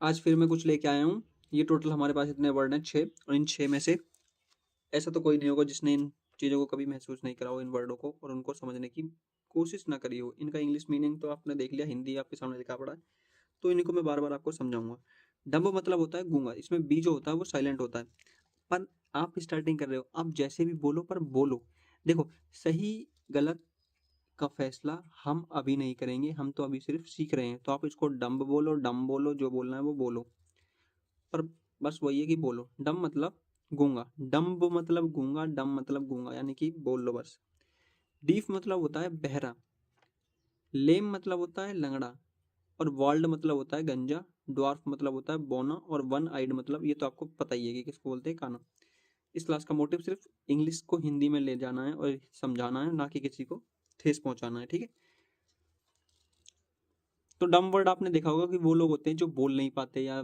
आज फिर मैं कुछ लेके आया हूँ। ये टोटल हमारे पास इतने वर्ड हैं 6, और इन 6 में से ऐसा तो कोई नहीं होगा जिसने इन चीज़ों को कभी महसूस नहीं करा हो, इन वर्डों को, और उनको समझने की कोशिश ना करी हो। इनका इंग्लिश मीनिंग तो आपने देख लिया, हिंदी आपके सामने लिखा पड़ा है, तो इन्हीं को मैं बार बार आपको समझाऊंगा। डम्ब मतलब होता है गूंगा, इसमें बी जो होता है वो साइलेंट होता है। पर आप स्टार्टिंग कर रहे हो, आप जैसे भी बोलो पर बोलो। देखो, सही गलत का फैसला हम अभी नहीं करेंगे, हम तो अभी सिर्फ सीख रहे हैं। तो आप इसको डम्ब बोलो, डम बोलो, जो बोलना है वो बोलो, पर बस वही है कि बोलो। डम मतलब गूंगा, डम्ब मतलब गूंगा, डम मतलब गूंगा, यानी कि बोल लो बस। डीफ मतलब होता है बहरा, लेम मतलब होता है लंगड़ा, और वर्ल्ड मतलब होता है गंजा, ड्वार्फ मतलब होता है बौना, और वन आइड मतलब ये तो आपको पता ही है कि किसको बोलते हैं, काना। इस क्लास का मोटिव सिर्फ इंग्लिश को हिंदी में ले जाना है और समझाना है, ना कि किसी को ठेस पहुंचाना है, ठीक है। तो डम वर्ड आपने देखा होगा कि वो लोग होते हैं जो बोल नहीं पाते, या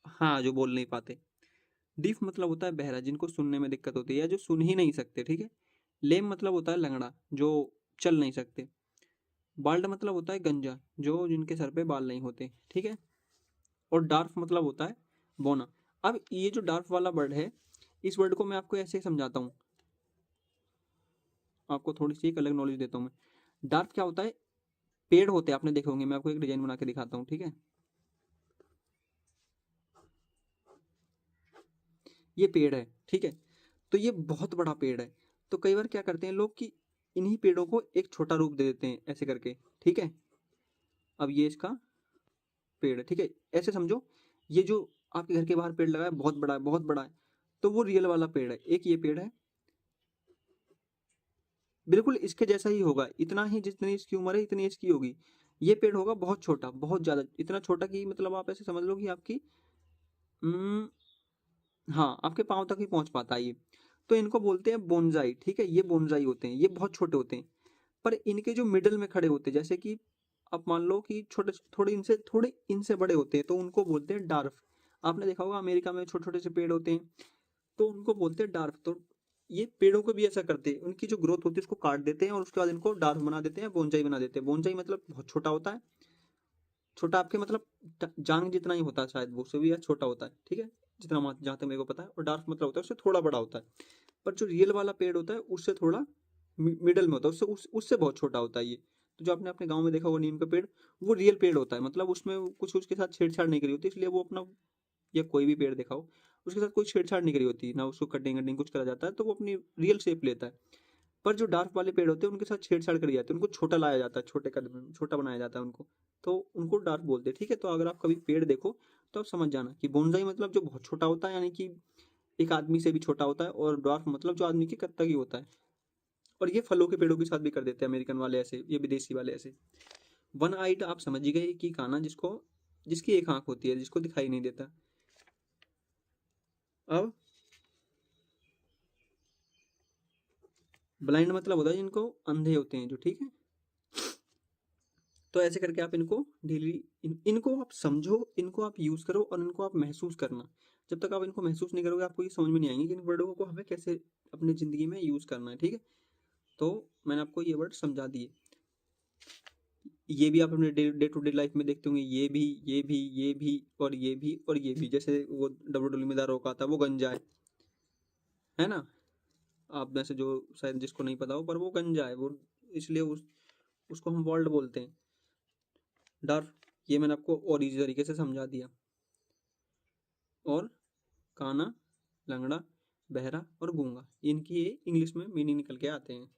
हाँ, जो बोल नहीं पाते। डीफ मतलब होता है बहरा, जिनको सुनने में दिक्कत होती है या जो सुन ही नहीं सकते, ठीक है। लेम मतलब होता है लंगड़ा, जो चल नहीं सकते। बाल्ड मतलब होता है गंजा, जो जिनके सर पे बाल नहीं होते, ठीक है। और डार्फ मतलब होता है बोना। अब ये जो डार्फ वाला वर्ड है, इस वर्ड को मैं आपको ऐसे समझाता हूँ, आपको थोड़ी सी एक अलग नॉलेज देता हूँ मैं। डार्फ क्या होता है? पेड़ होते हैं, आपने देखे होंगे, मैं आपको एक डिजाइन बना के दिखाता हूँ, ठीक है। ये पेड़ है, ठीक है। तो ये बहुत बड़ा पेड़ है। तो कई बार क्या करते हैं लोग कि इन्हीं पेड़ों को एक छोटा रूप दे देते हैं ऐसे करके, ठीक है। अब ये इसका पेड़ है, ठीक है। ऐसे समझो, ये जो आपके घर के बाहर पेड़ लगा है बहुत बड़ा है, बहुत बड़ा है, तो वो रियल वाला पेड़ है। एक ये पेड़ है, बिल्कुल इसके जैसा ही होगा, इतना ही जितनी इसकी उम्र है इतनी इसकी होगी। ये पेड़ होगा बहुत छोटा, बहुत ज्यादा, इतना छोटा कि मतलब आप ऐसे समझ लो कि आपकी हम्म, हाँ, आपके पाँव तक ही पहुंच पाता है ये। तो इनको बोलते हैं बोनजाई, ठीक है। ये बोनजाई होते हैं, ये बहुत छोटे होते हैं। पर इनके जो मिडल में खड़े होते हैं, जैसे कि आप मान लो कि छोटे थोड़े इनसे बड़े होते हैं, तो उनको बोलते हैं डार्फ। आपने देखा होगा अमेरिका में छोटे छोटे से पेड़ होते हैं, तो उनको बोलते हैं डार्फ। तो ये पेड़ों को भी ऐसा करते हैं, उनकी जो ग्रोथ होती है उसको काट देते हैं और उसके बाद इनको डार्फ बना देते हैं, बोनजाई बना देते हैं। बोनजाई मतलब बहुत छोटा होता है, छोटा आपके मतलब जांग जितना ही होता है शायद, वो उससे भी छोटा होता है, ठीक है, जितना जहां तक मेरे को पता है। और डार्फ मतलब होता है उससे थोड़ा बड़ा होता है। पर जो रियल वाला पेड़ होता है उससे थोड़ा मिडल में होता है, उससे बहुत छोटा होता है ये। तो जो आपने अपने गांव में देखा होगा नीम का पेड़, वो रियल पेड़ होता है, मतलब उसमें कुछ उसके साथ छेड़छाड़ नहीं करी होती, इसलिए वो अपना, या कोई भी पेड़ देखा हो उसके साथ कोई छेड़छाड़ नहीं करी होती, ना उसको कटिंग कटिंग कुछ करा जाता है, तो वो अपनी रियल शेप लेता है। पर जो डार्क वाले पेड़ होते हैं उनके साथ छेड़छाड़ करी जाती है, उनको छोटा लाया जाता है, छोटे कदम में छोटा बनाया जाता है उनको, तो उनको डार्क बोलते हैं, ठीक है। तो अगर आप कभी पेड़ देखो तो आप समझ जाना कि बोनसाई मतलब जो बहुत छोटा होता है, यानी कि एक आदमी से भी छोटा होता है, और ड्वार्फ मतलब जो आदमी के कद तक ही होता है। और ये फलों के पेड़ों के साथ भी कर देते हैं अमेरिकन वाले ऐसे, ये विदेशी वाले ऐसे। वन आइड आप समझ ही गए कि काना, जिसको जिसकी एक आंख होती है, जिसको दिखाई नहीं देता। अब ब्लाइंड मतलब होता है जिनको अंधे होते हैं जो, ठीक है। तो ऐसे करके आप इनको डेली इनको आप समझो, इनको आप यूज करो, और इनको आप महसूस करना। जब तक आप इनको महसूस नहीं करोगे आपको ये समझ में नहीं आएंगे कि इन वर्डों को हमें कैसे अपनी जिंदगी में यूज करना है, ठीक है। तो मैंने आपको ये वर्ड समझा दिए। ये भी आप अपने डे टू डे लाइफ में देखते होंगे, ये भी, ये भी, ये भी, और ये भी, और ये भी। जैसे वो डब्ल्यू में दारों का था, वो गंजा है ना। आप में से जो शायद जिसको नहीं पता हो, पर वो गंजा है वो, इसलिए उसको हम वर्ल्ड बोलते हैं। डर, ये मैंने आपको और इजी तरीके से समझा दिया। और काना, लंगड़ा, बहरा और गूंगा, इनकी ये इंग्लिश में मीनिंग निकल के आते हैं।